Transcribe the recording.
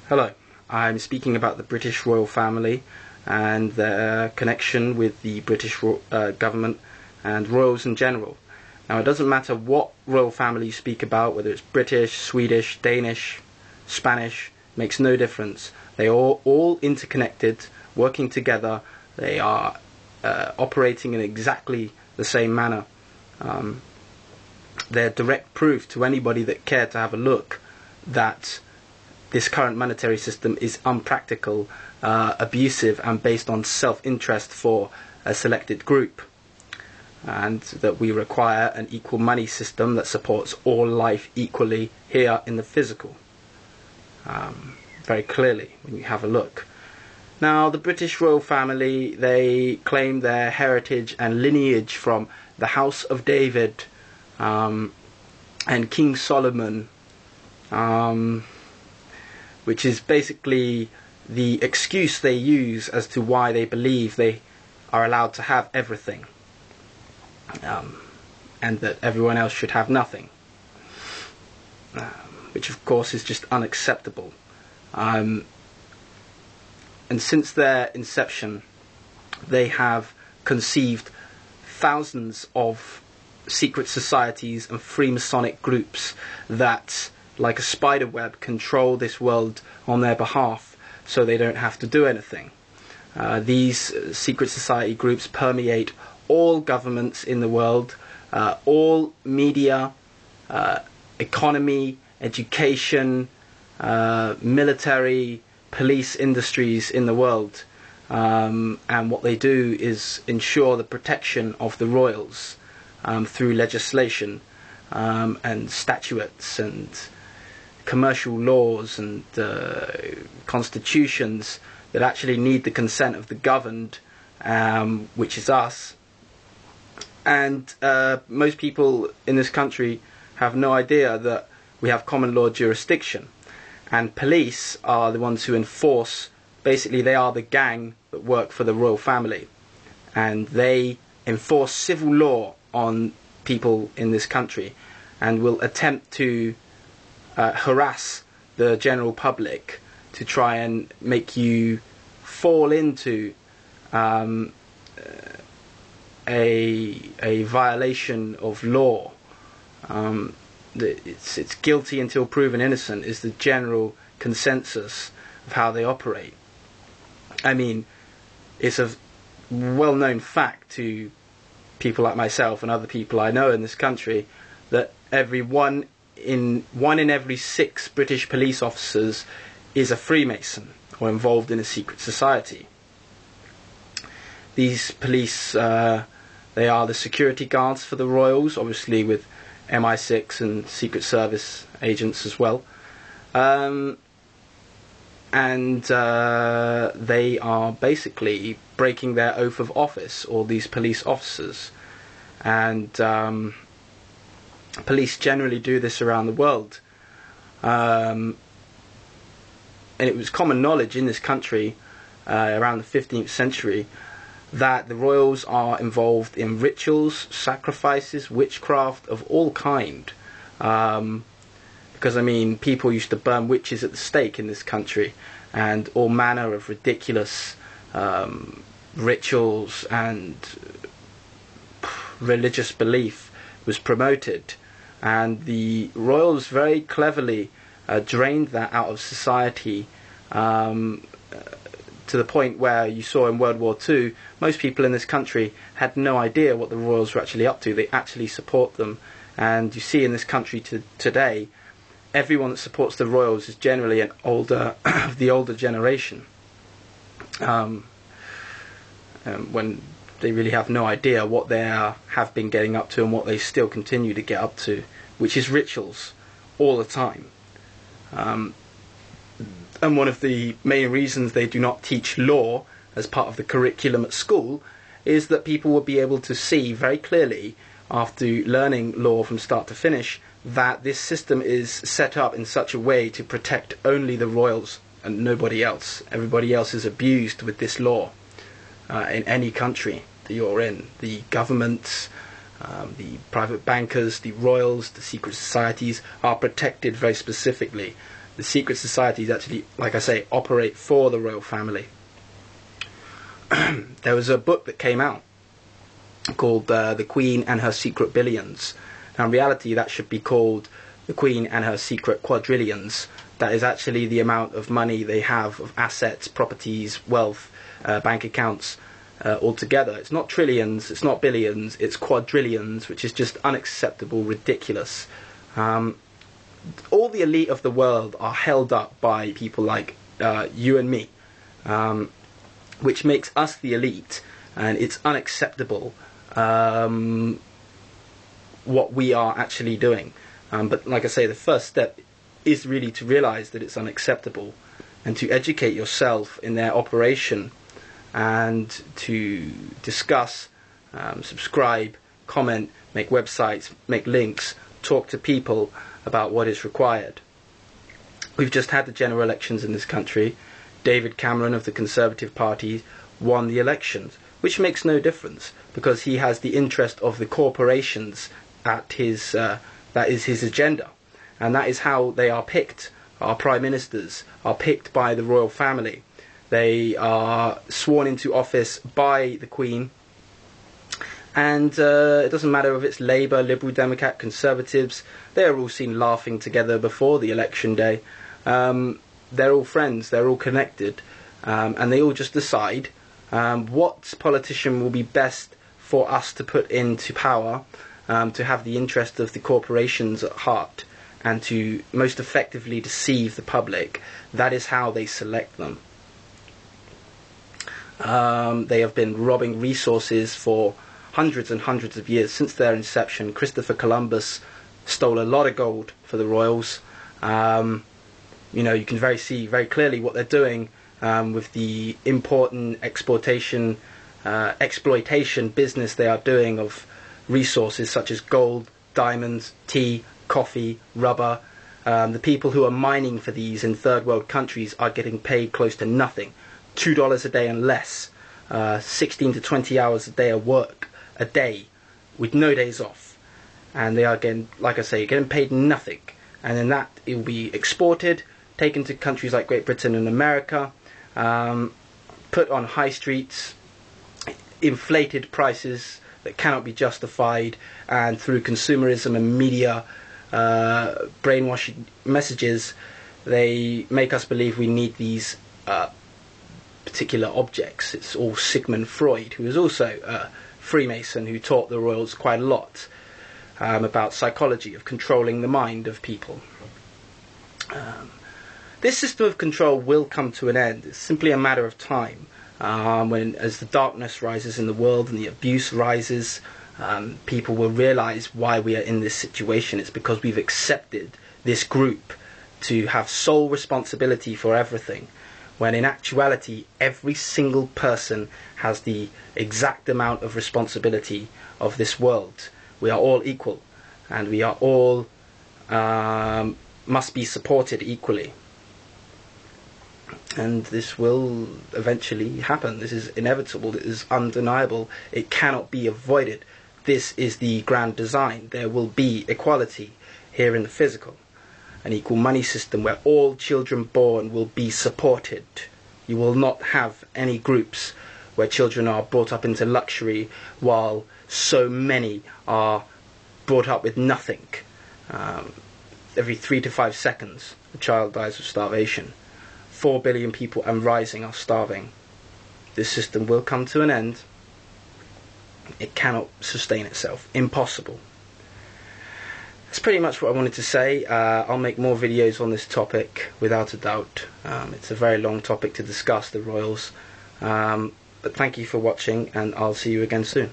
Hello, I'm speaking about the British royal family and their connection with the British government and royals in general. Now, it doesn't matter what royal family you speak about, whether it's British, Swedish, Danish, Spanish, makes no difference. They are all interconnected, working together. They are operating in exactly the same manner. They're direct proof to anybody that cared to have a look that this current monetary system is unpractical, abusive, and based on self-interest for a selected group, and that we require an equal money system that supports all life equally here in the physical. Very clearly when you have a look. Now, the British royal family, they claim their heritage and lineage from the House of David and King Solomon, which is basically the excuse they use as to why they believe they are allowed to have everything, and that everyone else should have nothing, which of course is just unacceptable. And since their inception, they have conceived thousands of secret societies and Freemasonic groups that, like a spider web, control this world on their behalf so they don't have to do anything. These secret society groups permeate all governments in the world, all media, economy, education, military, police industries in the world. And what they do is ensure the protection of the royals through legislation and statutes and commercial laws and constitutions that actually need the consent of the governed, which is us. And most people in this country have no idea that we have common law jurisdiction. And police are the ones who enforce, basically they are the gang that work for the royal family. And they enforce civil law on people in this country and will attempt to harass the general public to try and make you fall into a violation of law. It's guilty until proven innocent is the general consensus of how they operate. I mean, it's a well-known fact to people like myself and other people I know in this country that one in every 6 British police officers is a Freemason or involved in a secret society. These police, they are the security guards for the royals, obviously with MI6 and Secret Service agents as well. And they are basically breaking their oath of office, all these police officers. And police generally do this around the world. And it was common knowledge in this country around the 15th century that the royals are involved in rituals, sacrifices, witchcraft of all kind. Because, I mean, people used to burn witches at the stake in this country, and all manner of ridiculous rituals and religious belief was promoted. And the royals very cleverly drained that out of society, to the point where you saw in World War II, most people in this country had no idea what the royals were actually up to. They actually support them. And you see in this country today, everyone that supports the royals is generally an older, the older generation. When they really have no idea what they have been getting up to and what they still continue to get up to, which is rituals all the time. And one of the main reasons they do not teach law as part of the curriculum at school is that people will be able to see very clearly, after learning law from start to finish, that this system is set up in such a way to protect only the royals and nobody else. Everybody else is abused with this law in any country that you're in. The governments, the private bankers, the royals, the secret societies are protected very specifically the secret societies actually, like I say, operate for the royal family. There was a book that came out called The Queen and Her Secret Billions. Now, in reality, that should be called The Queen and Her Secret Quadrillions. That is actually the amount of money they have, of assets, properties, wealth, bank accounts, altogether. It's not trillions, it's not billions, it's quadrillions, which is just unacceptable, ridiculous. All the elite of the world are held up by people like you and me, which makes us the elite, and it's unacceptable what we are actually doing. But like I say, the first step is really to realise that it's unacceptable, and to educate yourself in their operation, and to discuss, subscribe, comment, make websites, make links, talk to people about what is required. We've just had the general elections in this country. David Cameron of the Conservative Party won the elections, which makes no difference, because he has the interest of the corporations at his that is his agenda, and that is how they are picked. Our prime ministers are picked by the royal family. They are sworn into office by the Queen, and it doesn't matter if it's Labour, Liberal Democrat, Conservatives. They are all seen laughing together before the election day. They're all friends, they're all connected, and they all just decide what politician will be best for us to put into power, to have the interest of the corporations at heart, and to most effectively deceive the public. That is how they select them. They have been robbing resources for hundreds and hundreds of years. Since their inception, Christopher Columbus stole a lot of gold for the royals. You can see very clearly what they're doing with the important exploitation business they are doing of resources such as gold, diamonds, tea, coffee, rubber. The people who are mining for these in third world countries are getting paid close to nothing. $2 a day and less, 16 to 20 hours a day of work a day with no days off, and they are getting, like I say, getting paid nothing, and then that it will be exported, taken to countries like Great Britain and America, put on high streets, inflated prices that cannot be justified, and through consumerism and media brainwashing messages, they make us believe we need these particular objects. It's all Sigmund Freud, who was also a Freemason, who taught the royals quite a lot about psychology, of controlling the mind of people. This system of control will come to an end. It's simply a matter of time. As the darkness rises in the world and the abuse rises, people will realise why we are in this situation. It's because we've accepted this group to have sole responsibility for everything, when in actuality every single person has the exact amount of responsibility of this world. We are all equal, and we are all must be supported equally. And this will eventually happen. This is inevitable. It is undeniable. It cannot be avoided. This is the grand design. There will be equality here in the physical. An equal money system where all children born will be supported. You will not have any groups where children are brought up into luxury while so many are brought up with nothing. Every 3 to 5 seconds a child dies of starvation. 4 billion people and rising are starving. This system will come to an end. It cannot sustain itself. Impossible. That's pretty much what I wanted to say. I'll make more videos on this topic, without a doubt. It's a very long topic to discuss, the royals. But thank you for watching, and I'll see you again soon.